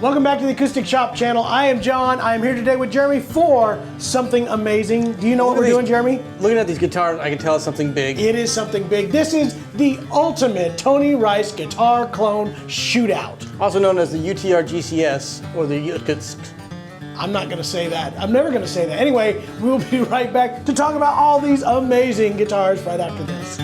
Welcome back to the Acoustic Shop channel. I am John. I am here today with Jeremy for something amazing. Do you know what we're doing, Jeremy? Looking at these guitars, I can tell it's something big. It is something big. This is the ultimate Tony Rice guitar clone shootout. Also known as the UTR GCS or the Acoustic. I'm not going to say that. I'm never going to say that. Anyway, we will be right back to talk about all these amazing guitars right after this.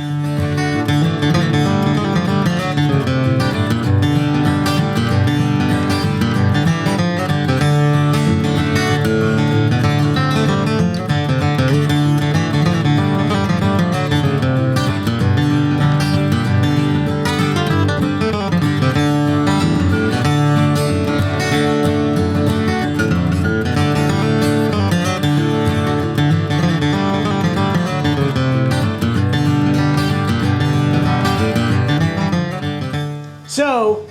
So,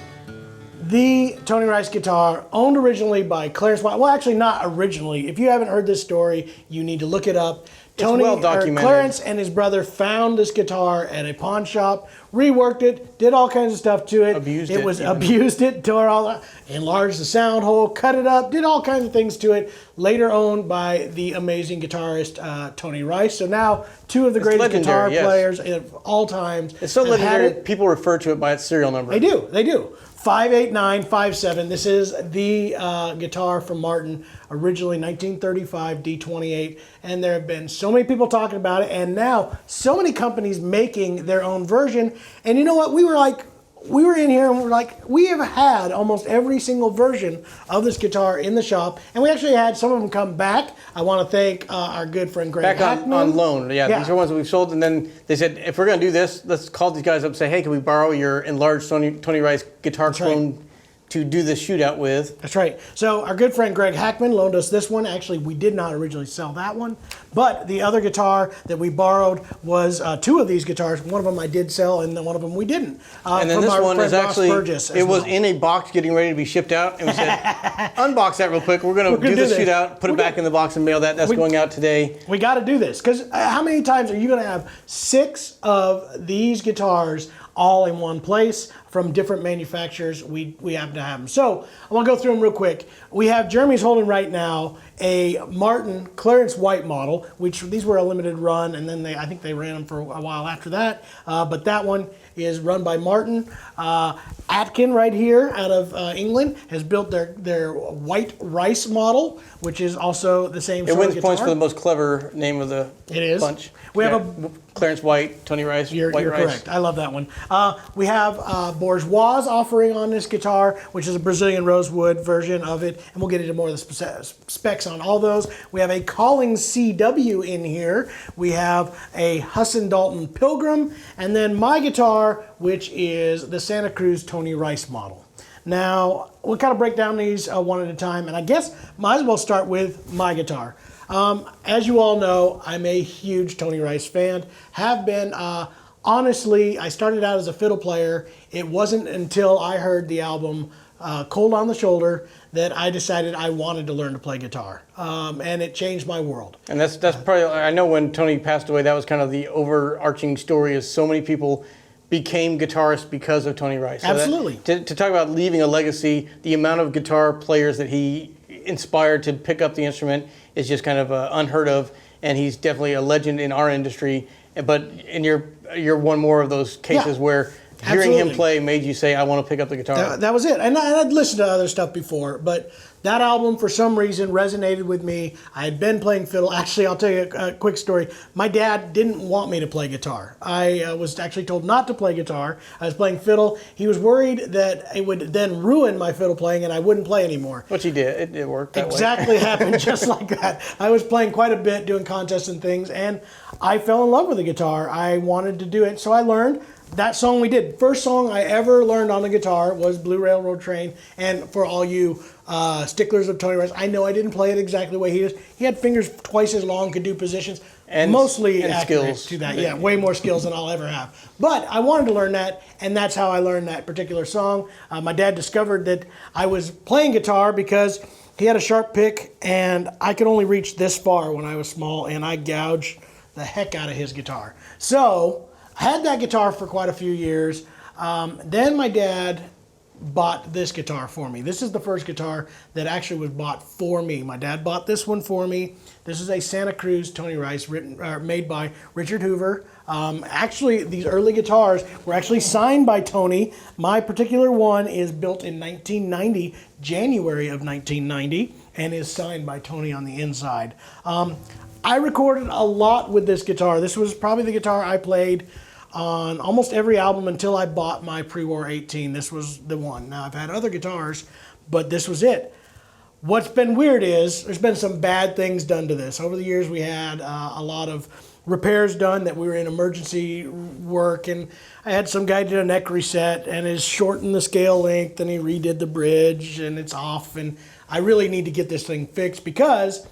the Tony Rice guitar, owned originally by Clarence White. Well, actually not originally. If you haven't heard this story, you need to look it up. Tony, well documented. Clarence and his brother found this guitar at a pawn shop, reworked it, did all kinds of stuff to it. Abused it, tore all, enlarged the sound hole, cut it up, did all kinds of things to it. Later owned by the amazing guitarist Tony Rice. So now two of the greatest guitar players of all times. It's so legendary. People refer to it by its serial number. They do. They do. 58957. This is the guitar from Martin, originally 1935 D28, and there have been so many people talking about it, and now so many companies making their own version. And you know what? We were in here and we were like, we have had almost every single version of this guitar in the shop, and we actually had some of them come back. I want to thank our good friend Greg Hackman. Back on loan. Yeah, these are ones that we've sold, and then they said, if we're going to do this, let's call these guys up and say, hey, can we borrow your enlarged Tony Rice guitar clone to do this shootout with? That's right. So our good friend Greg Hackman loaned us this one. Actually, we did not originally sell that one, but the other guitar that we borrowed was two of these guitars. One of them I did sell, and then one of them we didn't. And then this one is actually, it was in a box getting ready to be shipped out, and we said, unbox that real quick. We're going to do the shootout, put it back in the box and mail that. That's going out today. We got to do this, because how many times are you going to have 6 of these guitars all in one place from different manufacturers? We happen to have them. So I want to go through them real quick. We have, Jeremy's holding right now a Martin Clarence White model, which these were a limited run, and then I think they ran them for a while after that. But that one is run by Martin. Atkin right here out of England has built their White Rice model, which is also the same sort of guitar. It wins points for the most clever name of the bunch. We have a Clarence White, Tony Rice, You're Rice. Correct. I love that one. We have Bourgeois offering on this guitar, which is a Brazilian rosewood version of it, and we'll get into more of the specs on all those. We have a Collings CW in here. We have a Huss Dalton Pilgrim, and then my guitar, which is the Santa Cruz Tony Rice model. Now, we'll kind of break down these one at a time, and I guess might as well start with my guitar. As you all know, I'm a huge Tony Rice fan. Have been, honestly, I started out as a fiddle player. It wasn't until I heard the album Cold on the Shoulder that I decided I wanted to learn to play guitar. And it changed my world. And that's probably, I know when Tony passed away, that was kind of the overarching story, is so many people became guitarists because of Tony Rice. So absolutely. To talk about leaving a legacy, the amount of guitar players that he inspired to pick up the instrument is just kind of unheard of, and he's definitely a legend in our industry. But you're one more of those cases where hearing him play made you say, I want to pick up the guitar. That was it. And I'd listened to other stuff before, but that album, for some reason, resonated with me. I had been playing fiddle. Actually, I'll tell you a quick story. My dad didn't want me to play guitar. I was actually told not to play guitar. I was playing fiddle. He was worried that it would then ruin my fiddle playing and I wouldn't play anymore. Which he did. It worked that way. Exactly happened just like that. I was playing quite a bit, doing contests and things, and I fell in love with the guitar. I wanted to do it, so I learned. That song we did. First song I ever learned on the guitar was Blue Railroad Train. And for all you sticklers of Tony Rice, I know I didn't play it exactly the way he does. He had fingers twice as long, could do positions. And mostly accurate skills to that. Yeah, way more skills than I'll ever have. But I wanted to learn that, and that's how I learned that particular song. My dad discovered that I was playing guitar because he had a sharp pick, and I could only reach this far when I was small, and I gouged the heck out of his guitar. So I had that guitar for quite a few years. Then my dad bought this guitar for me. This is the first guitar that actually was bought for me. My dad bought this one for me. This is a Santa Cruz Tony Rice made by Richard Hoover. Actually, these early guitars were actually signed by Tony. My particular one is built in 1990, January of 1990, and is signed by Tony on the inside. I recorded a lot with this guitar. This was probably the guitar I played on almost every album until I bought my pre-war 18. This was the one. Now, I've had other guitars, but this was it. What's been weird is there's been some bad things done to this. Over the years, we had a lot of repairs done that we were in emergency work, and I had some guy did a neck reset and has shortened the scale length, and he redid the bridge, and it's off, and I really need to get this thing fixed because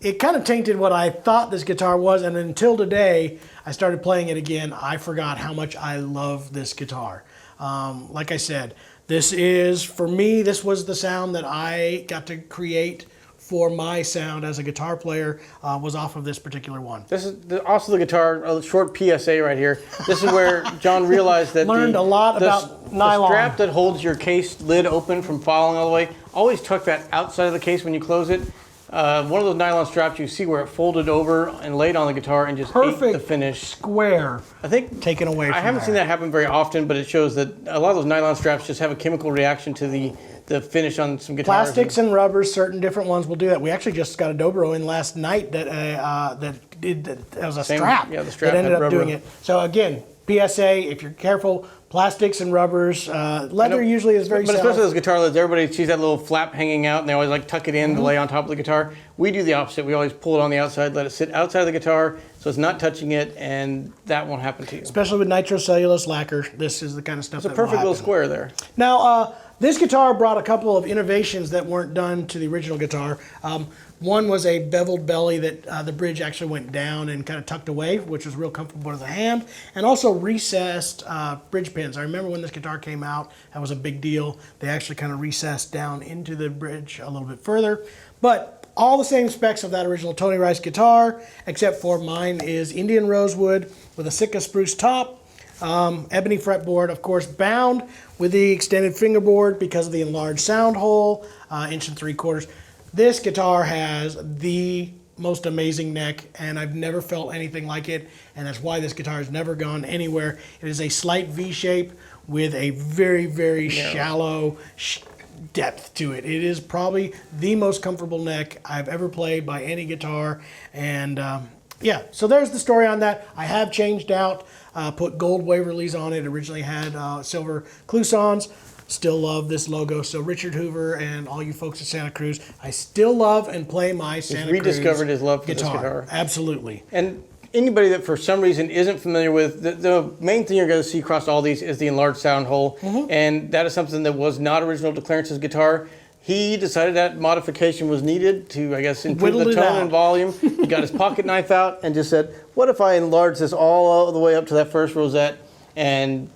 it kind of tainted what I thought this guitar was, and until today, I started playing it again, I forgot how much I love this guitar. Like I said, this is, for me, this was the sound that I got to create for my sound as a guitar player, was off of this particular one. This is also the guitar, a short PSA right here. This is where John realized that Learned a lot about nylon. The strap that holds your case lid open from falling all the way, always tuck that outside of the case when you close it. One of those nylon straps you see where it folded over and laid on the guitar and just ate the finish. Square. I think taken away from I haven't seen that happen very often, but it shows that a lot of those nylon straps just have a chemical reaction to the finish on some guitars. Plastics and rubbers, certain different ones will do that. We actually just got a dobro in last night that was a strap. Yeah, the strap that ended up rubber. doing it. So again, PSA, if you're careful, plastics and rubbers. Leather usually is very But soft. especially those guitar lids, everybody sees that little flap hanging out, and they always like tuck it in to lay on top of the guitar. We do the opposite. We always pull it on the outside, let it sit outside of the guitar, so it's not touching it, and that won't happen to you. Especially with nitrocellulose lacquer, this is the kind of stuff It's a perfect little square there. Now, this guitar brought a couple of innovations that weren't done to the original guitar. One was a beveled belly that the bridge actually went down and kind of tucked away, which was real comfortable to the hand, and also recessed bridge pins. I remember when this guitar came out, that was a big deal. They actually kind of recessed down into the bridge a little bit further. But all the same specs of that original Tony Rice guitar, except for mine is Indian rosewood with a Sitka spruce top. Ebony fretboard, of course, bound with the extended fingerboard because of the enlarged sound hole, 1 3/4. This guitar has the most amazing neck, and I've never felt anything like it, and that's why this guitar has never gone anywhere. It is a slight V shape with a very, very shallow depth to it. It is probably the most comfortable neck I've ever played by any guitar, and yeah, so there's the story on that. I have changed out, put gold Waverleys on it. Originally had silver Clousons. Still love this logo. So Richard Hoover and all you folks at Santa Cruz, I still love and play my Santa Cruz rediscovered his love for this guitar. Absolutely. And anybody that for some reason isn't familiar with, the main thing you're going to see across all these is the enlarged sound hole. And that is something that was not original to Clarence's guitar. He decided that modification was needed to, I guess, improve the tone and volume. He got his pocket knife out and just said, what if I enlarge this all the way up to that first rosette and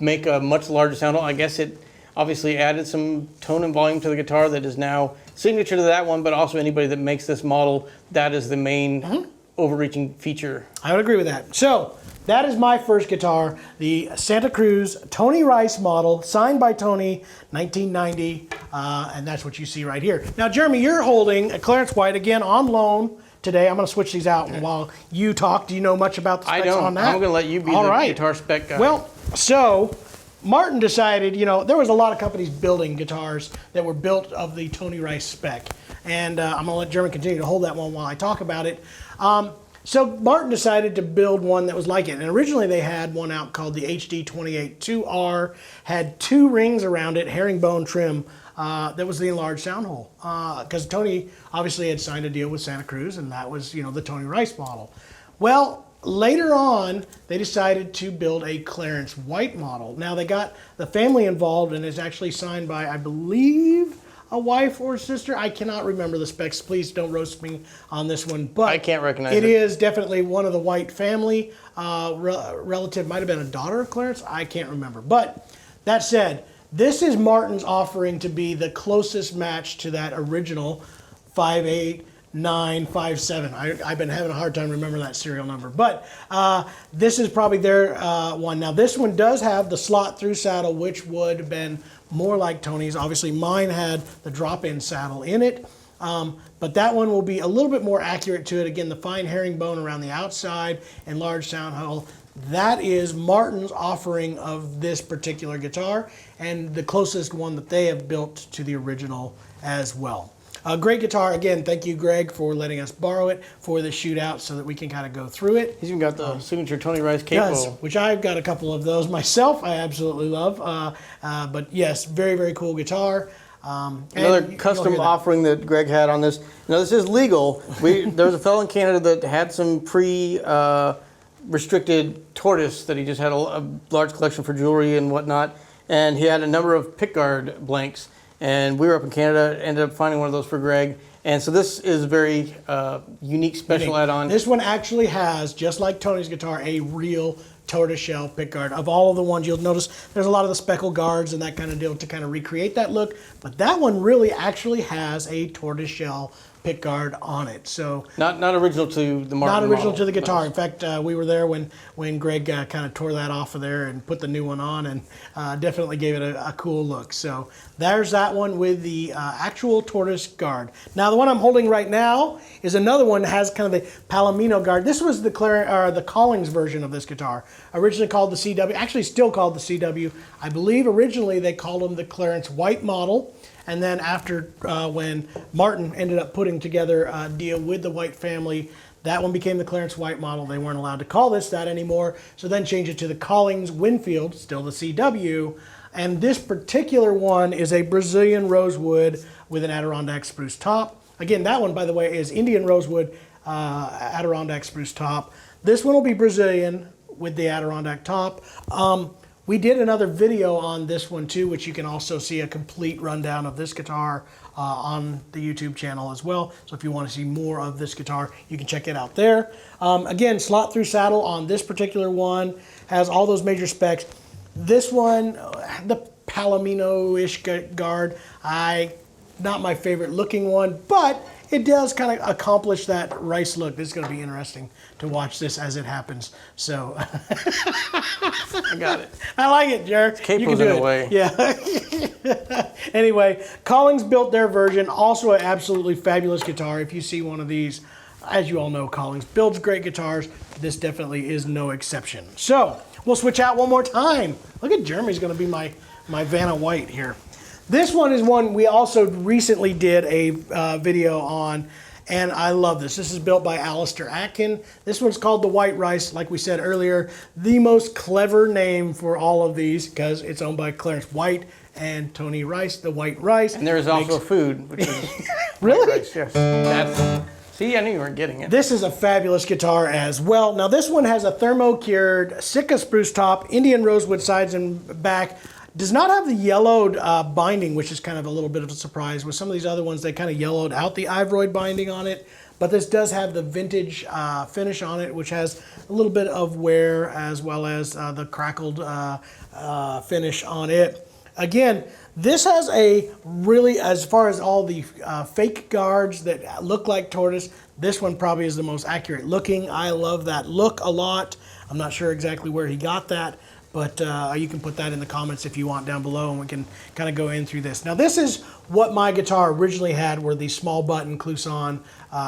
make a much larger sound hole? I guess it obviously added some tone and volume to the guitar that is now signature to that one, but also anybody that makes this model, that is the main overreaching feature. I would agree with that. So that is my first guitar, the Santa Cruz Tony Rice model, signed by Tony, 1990, and that's what you see right here. Now, Jeremy, you're holding a Clarence White, again, on loan today. I'm going to switch these out while you talk. Do you know much about the specs on that? I'm going to let you be the guitar spec guy. Well, so Martin decided, you know, there was a lot of companies building guitars that were built of the Tony Rice spec. And I'm going to let Jeremy continue to hold that one while I talk about it. So Martin decided to build one that was like it. And originally they had one out called the HD 28-2R, had 2 rings around it, herringbone trim. That was the enlarged sound hole. Because Tony obviously had signed a deal with Santa Cruz, and that was, you know, the Tony Rice model. Well, later on, they decided to build a Clarence White model. Now, they got the family involved, and it's actually signed by, I believe, a wife or sister. I cannot remember the specs. Please don't roast me on this one. But I can't recognize it. It is definitely one of the White family. Relative, might have been a daughter of Clarence. I can't remember. But that said, this is Martin's offering to be the closest match to that original 5.8 957. I've been having a hard time remembering that serial number, but this is probably their one. Now this one does have the slot through saddle, which would have been more like Tony's. Obviously mine had the drop-in saddle in it, but that one will be a little bit more accurate to it. Again, the fine herringbone around the outside and large sound hole. That is Martin's offering of this particular guitar, and the closest one that they have built to the original as well. A great guitar. Again, thank you, Greg, for letting us borrow it for the shootout so that we can kind of go through it. He's even got the signature Tony Rice capo. Which I've got a couple of those myself. I absolutely love. But yes, very, very cool guitar. Another custom offering that Greg had on this. Now, this is legal. There was a fellow in Canada that had some restricted tortoise that he just had a large collection for jewelry and whatnot. And he had a number of pickguard blanks. And we were up in Canada, ended up finding one of those for Greg. And so this is a very unique special add-on. This one actually has, just like Tony's guitar, a real tortoiseshell pickguard. Of all of the ones, you'll notice there's a lot of the speckle guards and that kind of deal to kind of recreate that look. But that one really actually has a tortoiseshell pickguard on it. So not original to the Martin Not original model. to the guitar. In fact, we were there when Greg kind of tore that off of there and put the new one on, and definitely gave it a cool look. So there's that one with the actual tortoise guard. Now the one I'm holding right now is another one that has kind of the Palomino guard. This was the Collings version of this guitar, originally called the CW, actually still called the CW. I believe originally they called them the Clarence White model. And then after when Martin ended up putting together a deal with the White family, that one became the Clarence White model. They weren't allowed to call this that anymore, so then changed it to the Collings Winfield, still the CW. And this particular one is a Brazilian rosewood with an Adirondack spruce top. Again, that one, by the way, is Indian rosewood Adirondack spruce top. This one will be Brazilian with the Adirondack top. We did another video on this one too, which you can also see a complete rundown of this guitar on the YouTube channel as well. So if you want to see more of this guitar, you can check it out there. Again, slot through saddle on this particular one, has all those major specs. This one, the Palomino-ish guard, not my favorite looking one, but it does kind of accomplish that Rice look. This is going to be interesting to watch this as it happens. So I got it. I like it, Jared. You can do it. Way. Yeah. Anyway, Collings built their version. Also an absolutely fabulous guitar. If you see one of these, as you all know, Collings builds great guitars. This definitely is no exception. So we'll switch out one more time. Look at Jeremy's going to be my Vanna White here. This one is one we also recently did a video on, and I love this. This is built by Alistair Atkin. This one's called the White Rice, like we said earlier. The most clever name for all of these because it's owned by Clarence White and Tony Rice, the White Rice. And there is also food, which is really? White Rice, yes. See, I knew you weren't getting it. This is a fabulous guitar as well. Now this one has a thermo-cured Sitka spruce top, Indian rosewood sides and back. Does not have the yellowed binding, which is kind of a little bit of a surprise. With some of these other ones, they kind of yellowed out the Ivoroid binding on it. But this does have the vintage finish on it, which has a little bit of wear as well as the crackled finish on it. Again, this has a really, as far as all the fake guards that look like tortoise, this one probably is the most accurate looking. I love that look a lot. I'm not sure exactly where he got that, but you can put that in the comments if you want down below, and we can kind of go in through this. Now this is what my guitar originally had, were these small button Clouson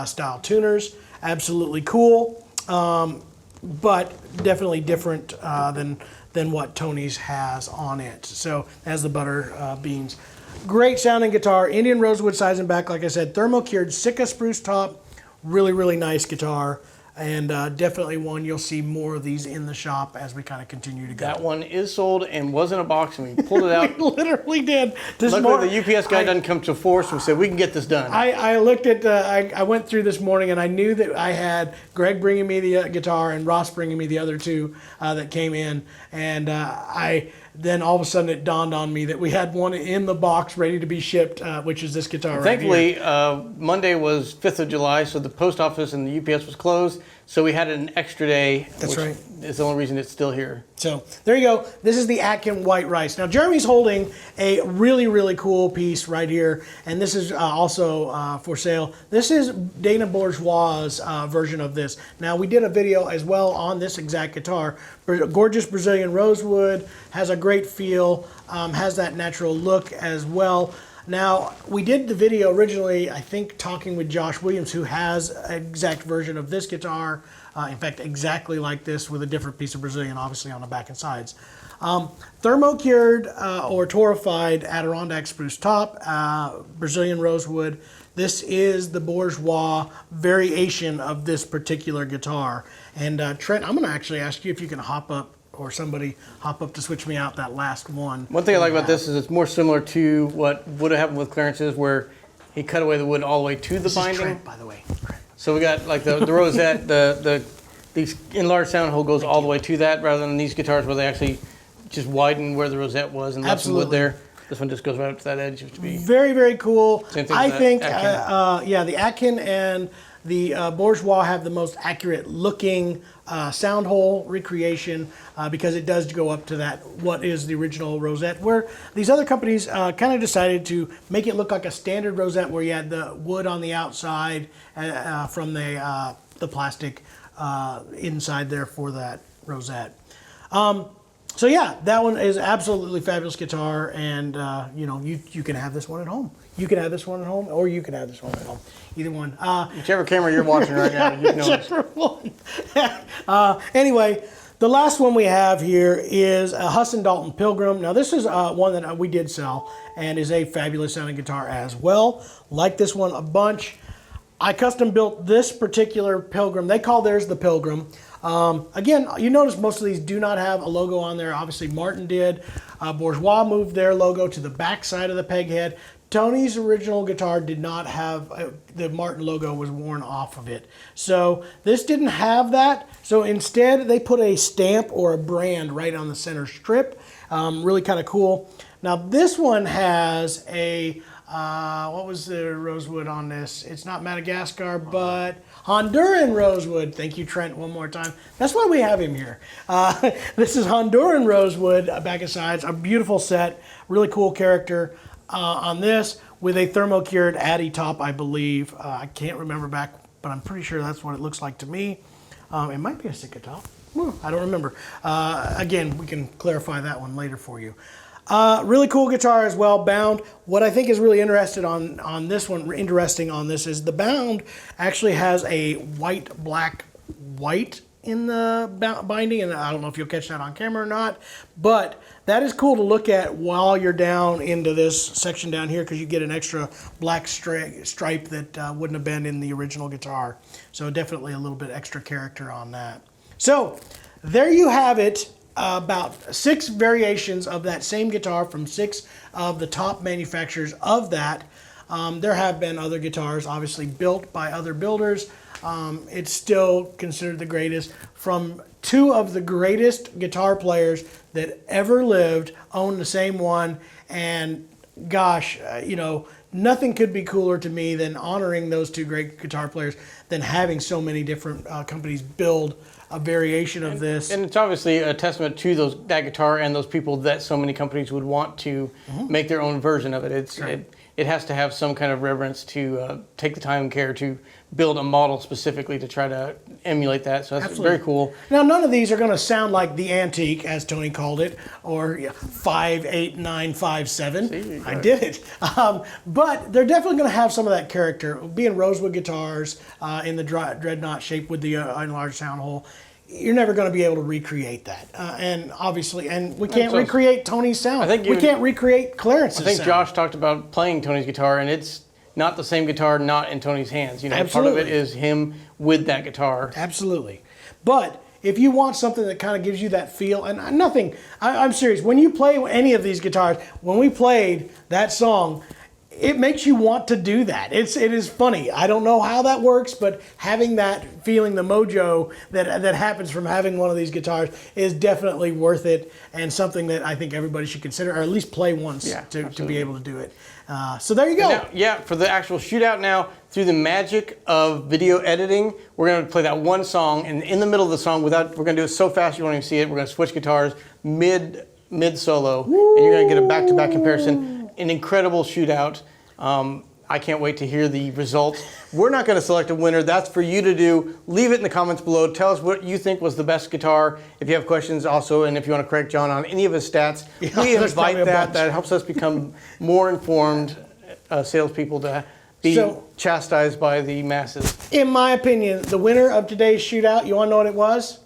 style tuners. Absolutely cool, but definitely different than what Tony's has on it. So it has the butter beans. Great sounding guitar, Indian rosewood sides and back, like I said, thermo-cured Sitka spruce top. Really, really nice guitar. And definitely one you'll see more of these in the shop as we kind of continue to go. That one is sold and was in a box, and we pulled it out. We literally did. Luckily, the UPS guy doesn't come to force. We said we can get this done. I looked at. I went through this morning, and I knew that I had Greg bringing me the guitar and Ross bringing me the other two that came in, and then all of a sudden it dawned on me that we had one in the box ready to be shipped, which is this guitar right here. Thankfully, Monday was 5th of July, so the post office and the UPS was closed. so we had an extra day. That's right. Is the only reason it's still here. So there you go. This is the Atkin White Rice. Now Jeremy's holding a really, really cool piece right here, and this is also for sale. This is Dana Bourgeois' version of this. Now we did a video as well on this exact guitar. Gorgeous Brazilian rosewood, has a great feel, has that natural look as well. Now, we did the video originally, I think, talking with Josh Williams, who has an exact version of this guitar. In fact, exactly like this with a different piece of Brazilian, obviously, on the back and sides. Thermo-cured or torrefied Adirondack spruce top, Brazilian rosewood. This is the Bourgeois variation of this particular guitar. And Trent, I'm going to actually ask you if you can hop up, or somebody hop up to switch me out that last one. One thing I like about this is it's more similar to what would have happened with Clarence's, where he cut away the wood all the way to the binding. This is Trent, by the way. So we got like the rosette, these enlarged sound hole goes all the way to that, rather than these guitars where they actually just widen where the rosette was and left some wood there. This one just goes right up to that edge, which would be very, very cool. Same thing I with think, Atkin. yeah, the Atkin and the Bourgeois have the most accurate looking sound hole recreation because it does go up to that, what is the original rosette, where these other companies kind of decided to make it look like a standard rosette where you had the wood on the outside from the plastic inside there for that rosette. So yeah, that one is absolutely fabulous guitar, and you know, you can have this one at home. You can have this one at home, or you can have this one at home. Either one. Whichever camera you're watching right now, you know. Whichever one. Anyway, the last one we have here is a Huss Dalton Pilgrim. Now this is one that we did sell, and is a fabulous sounding guitar as well. Like this one a bunch. I custom built this particular Pilgrim. They call theirs the Pilgrim. Again, you notice most of these do not have a logo on there. Obviously, Martin did. Bourgeois moved their logo to the back side of the peg head. Tony's original guitar did not have, the Martin logo was worn off of it. So this didn't have that. So instead, they put a stamp or a brand right on the center strip. Really kind of cool. Now, this one has a... what was the rosewood on this? It's not Madagascar, but Honduran rosewood. Thank you, Trent, one more time. That's why we have him here. This is Honduran rosewood, back and sides, a beautiful set, really cool character on this with a thermo-cured Addy top, I believe. I can't remember back, but I'm pretty sure that's what it looks like to me. It might be a Sitka top. I don't remember. Again, we can clarify that one later for you. Really cool guitar as well, bound. What I think is really interesting on this is the bound actually has a white, black, white in the binding, and I don't know if you'll catch that on camera or not, but that is cool to look at while you're down into this section down here, because you get an extra black stripe that wouldn't have been in the original guitar. So definitely a little bit extra character on that. So there you have it. About 6 variations of that same guitar from 6 of the top manufacturers of that. There have been other guitars obviously built by other builders. It's still considered the greatest. From 2 of the greatest guitar players that ever lived own the same one, and gosh, you know, nothing could be cooler to me than honoring those 2 great guitar players than having so many different companies build a variation of this. And it's obviously a testament to that guitar and those people that so many companies would want to make their own version of it. It has to have some kind of reverence to take the time and care to build a model specifically to try to emulate that. So that's very cool. Now, none of these are going to sound like the Antique, as Tony called it, or 58957. See, I did it. But they're definitely going to have some of that character. Being rosewood guitars in the dreadnought shape with the enlarged sound hole, you're never going to be able to recreate that. And obviously, and we can't recreate Tony's sound. We can't recreate Clarence's sound. I think Josh talked about playing Tony's guitar, and it's not the same guitar, not in Tony's hands. You know, Absolutely. Part of it is him with that guitar. Absolutely. But if you want something that kind of gives you that feel, and nothing, I'm serious, when you play any of these guitars, when we played that song, it makes you want to do that. It is funny. I don't know how that works, but having that feeling, the mojo that happens from having one of these guitars is definitely worth it, and something that I think everybody should consider, or at least play once to be able to do it. So there you go. Now, for the actual Shootout now, through the magic of video editing, we're going to play that one song, and in the middle of the song, we're going to do it so fast you won't even see it. We're going to switch guitars mid solo, and you're going to get a back-to-back comparison. An incredible Shootout. I can't wait to hear the results. We're not going to select a winner. That's for you to do. Leave it in the comments below. Tell us what you think was the best guitar. If you have questions also, and if you want to correct John on any of his stats, we invite that. That helps us become more informed salespeople to be chastised by the masses. In my opinion, the winner of today's Shootout, you want to know what it was?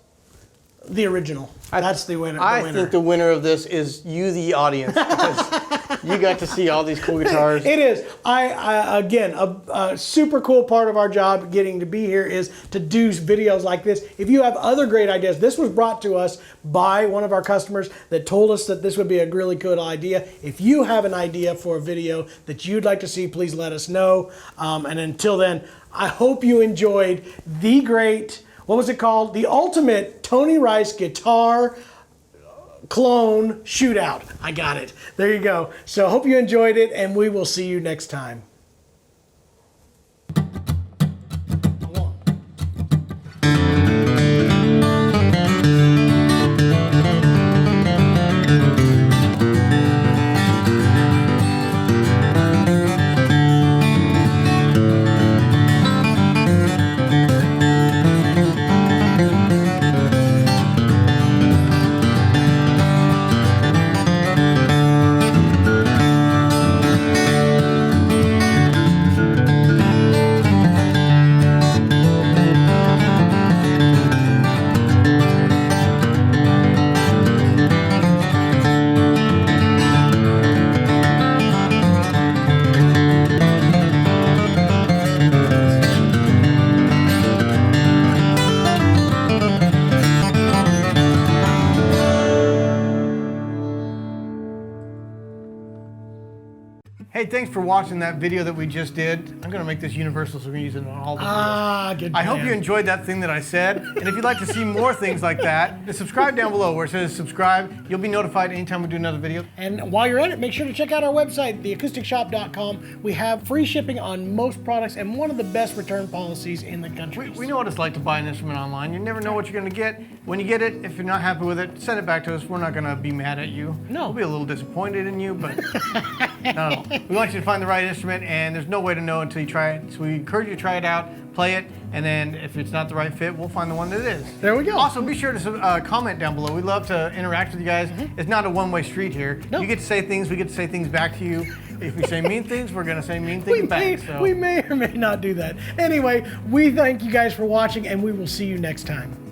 The original. That's the winner. I think the winner of this is you, the audience, because you got to see all these cool guitars. It is. Again, a super cool part of our job getting to be here is to do videos like this. If you have other great ideas, this was brought to us by one of our customers that told us that this would be a really good idea. If you have an idea for a video that you'd like to see, please let us know. And until then, I hope you enjoyed the great, what was it called? The ultimate Tony Rice guitar clone Shootout. I got it. There you go. So I hope you enjoyed it, and we will see you next time. Hey, thanks for watching that video that we just did. I'm going to make this universal so we're going to use it on all the videos. Good I hope you enjoyed that thing that I said. And if you'd like to see more things like that, just subscribe down below where it says subscribe. You'll be notified anytime we do another video. And while you're at it, make sure to check out our website, theacousticshoppe.com. We have free shipping on most products and one of the best return policies in the country. We know what it's like to buy an instrument online. You never know what you're going to get. When you get it, if you're not happy with it, send it back to us. We're not going to be mad at you. No. We'll be a little disappointed in you, but no. We want you to find the right instrument, and there's no way to know until you try it. So we encourage you to try it out, play it, and then if it's not the right fit, we'll find the one that is. There we go. Also, be sure to comment down below. We love to interact with you guys. It's not a one-way street here. Nope. You get to say things, we get to say things back to you. If we say mean things, we're going to say mean things back. We may or may not do that. Anyway, we thank you guys for watching, and we will see you next time.